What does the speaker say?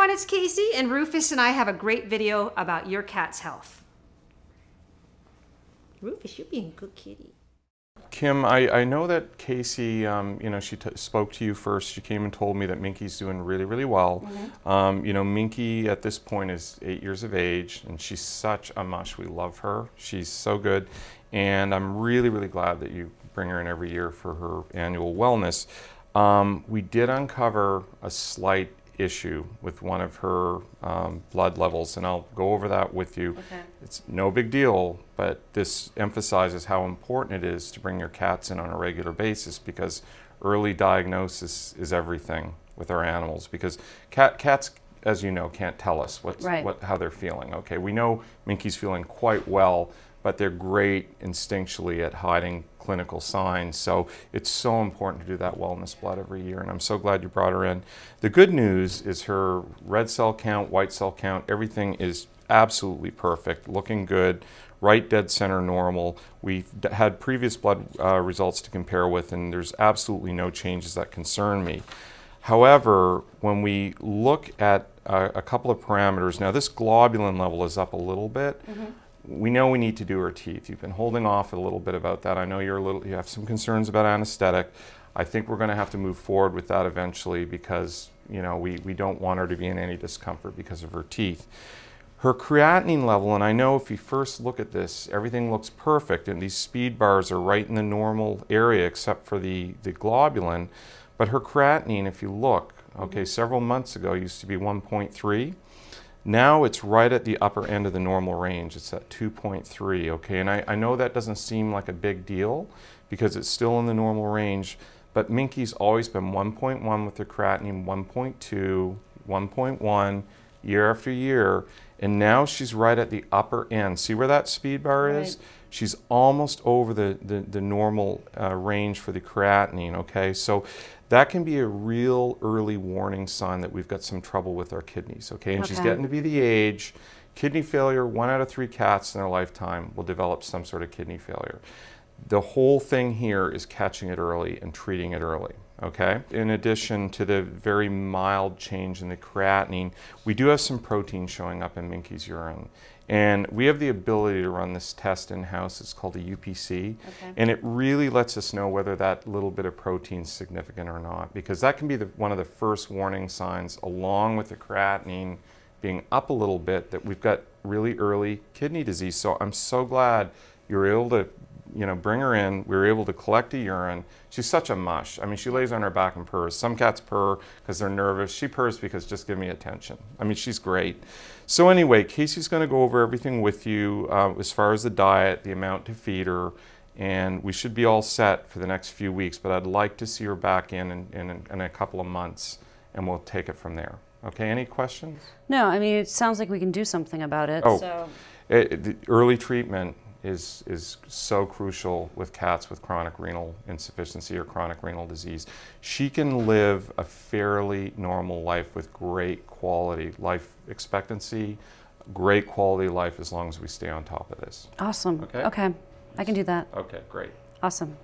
everyone, it's Casey, and Rufus and I have a great video about your cat's health. Rufus, you're being a good kitty. Kim, I know that Casey, you know, she spoke to you first. She came and told me that Minky's doing really, really well. Mm-hmm. You know, Minky at this point is 8 years of age, and she's such a mush. We love her. She's so good, and I'm really, really glad that you bring her in every year for her annual wellness. We did uncover a slight issue with one of her blood levels, and I'll go over that with you. Okay. It's no big deal, but this emphasizes how important it is to bring your cats in on a regular basis, because early diagnosis is everything with our animals, because cats, as you know, can't tell us how they're feeling. Okay, we know Minky's feeling quite well, but they're great instinctually at hiding clinical signs. So it's so important to do that wellness blood every year, and I'm so glad you brought her in. The good news is her red cell count, white cell count, everything is absolutely perfect, looking good, right dead center normal. We've had previous blood results to compare with, and there's absolutely no changes that concern me. However, when we look at a couple of parameters, now this globulin level is up a little bit. Mm-hmm. We know we need to do her teeth. You've been holding off a little bit about that. I know you have some concerns about anesthetic. I think we're going to have to move forward with that eventually, because you know we don't want her to be in any discomfort because of her teeth. Her creatinine level, and I know if you first look at this, everything looks perfect, and these speed bars are right in the normal area except for the globulin. But her creatinine, if you look, okay, several months ago used to be 1.3. Now it's right at the upper end of the normal range. It's at 2.3, okay? And I know that doesn't seem like a big deal because it's still in the normal range, but Minky's always been 1.1 with her creatinine, 1.2, 1.1, year after year, and now she's right at the upper end. See where that speed bar is? She's almost over the normal range for the creatinine, okay? So that can be a real early warning sign that we've got some trouble with our kidneys, okay? And she's getting to be the age. Kidney failure, 1 out of 3 cats in their lifetime will develop some sort of kidney failure. The whole thing here is catching it early and treating it early, okay? In addition to the very mild change in the creatinine, we do have some protein showing up in Minky's urine. And we have the ability to run this test in-house. It's called a UPC. And it really lets us know whether that little bit of protein is significant or not, because that can be one of the first warning signs, along with the creatinine being up a little bit, that we've got really early kidney disease. So I'm so glad you were able to, you know, bring her in. We were able to collect the urine. She's such a mush. I mean, she lays on her back and purrs. Some cats purr because they're nervous. She purrs because just give me attention. I mean, she's great. So anyway, Casey's going to go over everything with you as far as the diet, the amount to feed her, and we should be all set for the next few weeks. But I'd like to see her back in a couple of months, and we'll take it from there. Okay, any questions? No, I mean, it sounds like we can do something about it. Oh, so. The early treatment is so crucial with cats with chronic renal insufficiency or chronic renal disease. She can live a fairly normal life with great quality life expectancy, great quality life, as long as we stay on top of this. Awesome. Okay? Okay, I can do that. Okay, great. Awesome.